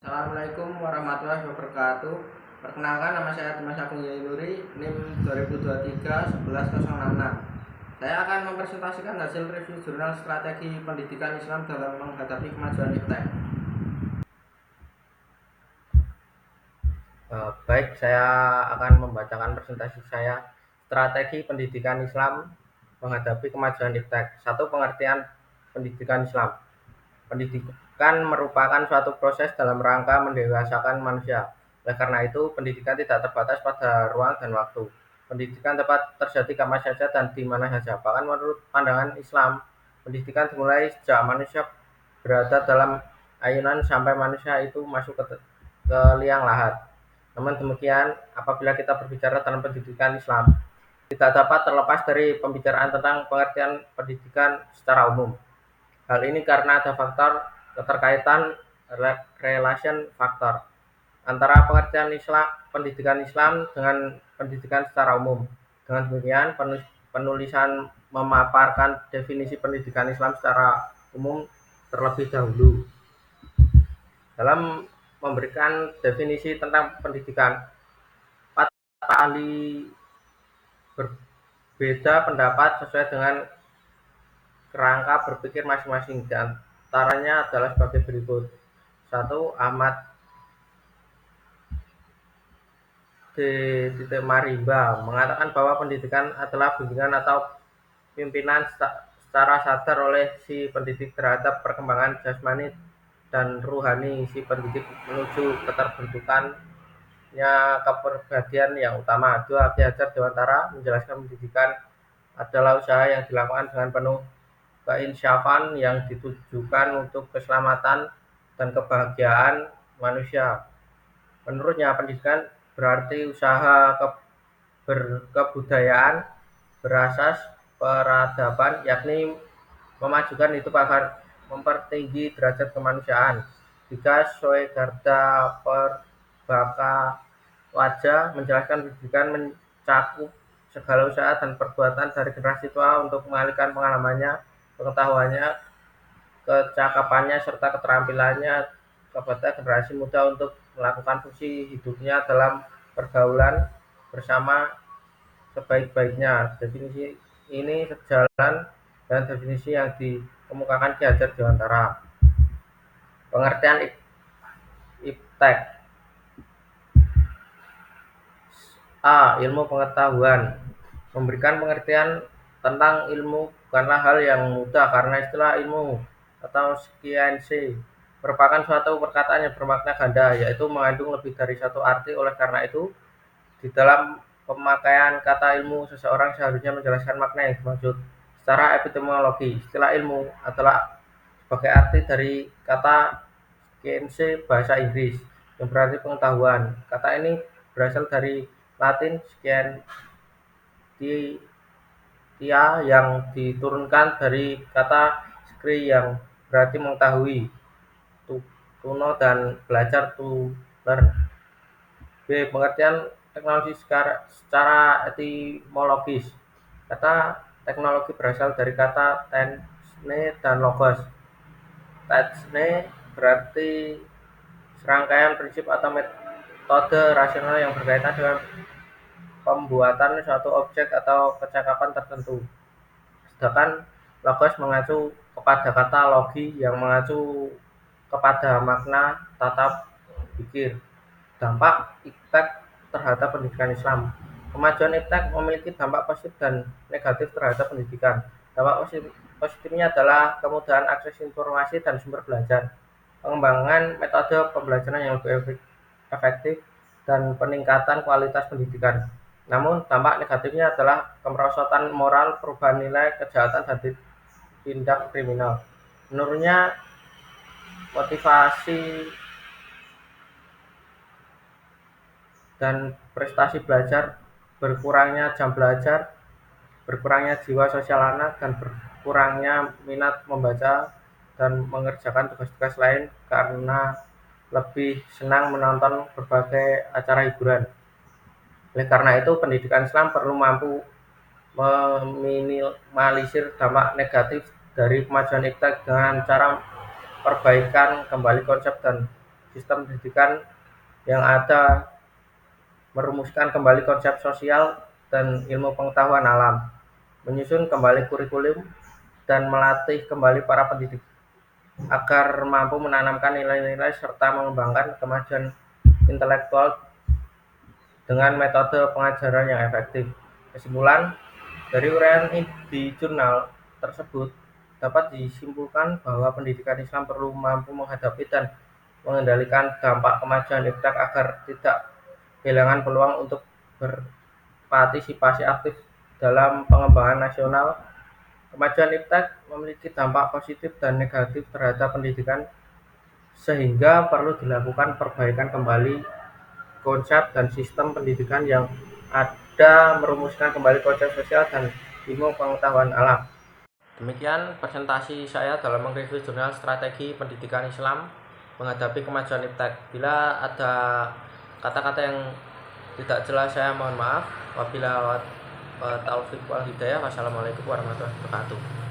Assalamualaikum warahmatullahi wabarakatuh. Perkenalkan, nama saya Dimas Agung Yainuri, NIM 2023 11066. Saya akan mempresentasikan hasil review jurnal strategi pendidikan Islam dalam menghadapi kemajuan iptek. Baik, saya akan membacakan presentasi saya. Strategi pendidikan Islam menghadapi kemajuan iptek. Satu, pengertian pendidikan Islam. Pendidikan merupakan suatu proses dalam rangka mendewasakan manusia. Oleh karena itu, pendidikan tidak terbatas pada ruang dan waktu. Pendidikan dapat terjadi kapan saja dan di mana saja. Bahkan menurut pandangan Islam, pendidikan dimulai sejak manusia berada dalam ayunan sampai manusia itu masuk ke liang lahat. Namun demikian, apabila kita berbicara tentang pendidikan Islam, tidak dapat terlepas dari pembicaraan tentang pengertian pendidikan secara umum. Hal ini karena ada faktor keterkaitan relation faktor antara pengertian pendidikan Islam dengan pendidikan secara umum. Dengan demikian, penulisan memaparkan definisi pendidikan Islam secara umum terlebih dahulu. Dalam memberikan definisi tentang pendidikan, para ahli berbeda pendapat sesuai dengan kerangka berpikir masing-masing. Di antaranya adalah sebagai berikut. Satu, Ahmad D. Marimba mengatakan bahwa pendidikan adalah bimbingan atau pimpinan secara sadar oleh si pendidik terhadap perkembangan jasmani dan ruhani si pendidik menuju keterbentukannya kepribadian yang utama. Dua, Ki Hajar Dewantara menjelaskan pendidikan adalah usaha yang dilakukan dengan penuh keinsyafan yang ditujukan untuk keselamatan dan kebahagiaan manusia. Menurutnya, pendidikan berarti usaha berkebudayaan berasas peradaban, yakni memajukan hidup agar mempertinggi derajat kemanusiaan. Tiga, Soegarda Perbaka Wajah menjelaskan pendidikan mencakup segala usaha dan perbuatan dari generasi tua untuk mengalihkan pengalamannya, pengetahuannya, kecakapannya, serta keterampilannya kepada generasi muda untuk melakukan fungsi hidupnya dalam pergaulan bersama sebaik-baiknya. Definisi ini sejalan dengan definisi yang dikemukakan Ki Hajar Dewantara. Pengertian iptek. A. Ilmu pengetahuan. Memberikan pengertian tentang ilmu bukanlah hal yang mudah karena istilah ilmu atau science merupakan suatu perkataan yang bermakna ganda, yaitu mengandung lebih dari satu arti. Oleh karena itu, di dalam pemakaian kata ilmu, seseorang seharusnya menjelaskan makna yang dimaksud. Secara epistemologi, istilah ilmu adalah sebagai arti dari kata science bahasa Inggris yang berarti pengetahuan. Kata ini berasal dari Latin scientia yang diturunkan dari kata scri yang berarti mengetahui, to know, dan belajar, to learn. B. Pengertian teknologi secara etimologis. Kata teknologi berasal dari kata techne dan logos. Techne berarti serangkaian prinsip atau metode rasional yang berkaitan dengan pembuatan suatu objek atau kecakapan tertentu. Sedangkan logos mengacu kepada kata logi yang mengacu kepada makna tata pikir. Dampak iptek terhadap pendidikan Islam. Kemajuan iptek memiliki dampak positif dan negatif terhadap pendidikan. Dampak positifnya adalah kemudahan akses informasi dan sumber belajar, pengembangan metode pembelajaran yang lebih efektif, dan peningkatan kualitas pendidikan. Namun, dampak negatifnya adalah kemerosotan moral, perubahan nilai, kejahatan, dan tindak kriminal. Menurutnya, motivasi dan prestasi belajar, berkurangnya jam belajar, berkurangnya jiwa sosial anak, dan berkurangnya minat membaca dan mengerjakan tugas-tugas lain karena lebih senang menonton berbagai acara hiburan. Oleh karena itu, pendidikan Islam perlu mampu meminimalisir dampak negatif dari kemajuan iptek dengan cara perbaikan kembali konsep dan sistem pendidikan yang ada, merumuskan kembali konsep sosial dan ilmu pengetahuan alam, menyusun kembali kurikulum, dan melatih kembali para pendidik agar mampu menanamkan nilai-nilai serta mengembangkan kemajuan intelektual dengan metode pengajaran yang efektif. Kesimpulan, dari uraian di jurnal tersebut dapat disimpulkan bahwa pendidikan Islam perlu mampu menghadapi dan mengendalikan dampak kemajuan iptek agar tidak kehilangan peluang untuk berpartisipasi aktif dalam pengembangan nasional. Kemajuan iptek memiliki dampak positif dan negatif terhadap pendidikan, sehingga perlu dilakukan perbaikan kembali konsep dan sistem pendidikan yang ada, merumuskan kembali konsep sosial dan ilmu pengetahuan alam. Demikian presentasi saya dalam mereview jurnal strategi pendidikan Islam menghadapi kemajuan iptek. Bila ada kata-kata yang tidak jelas, saya mohon maaf. Wabillahi taufiq wal hidayah. Wassalamualaikum warahmatullahi wabarakatuh.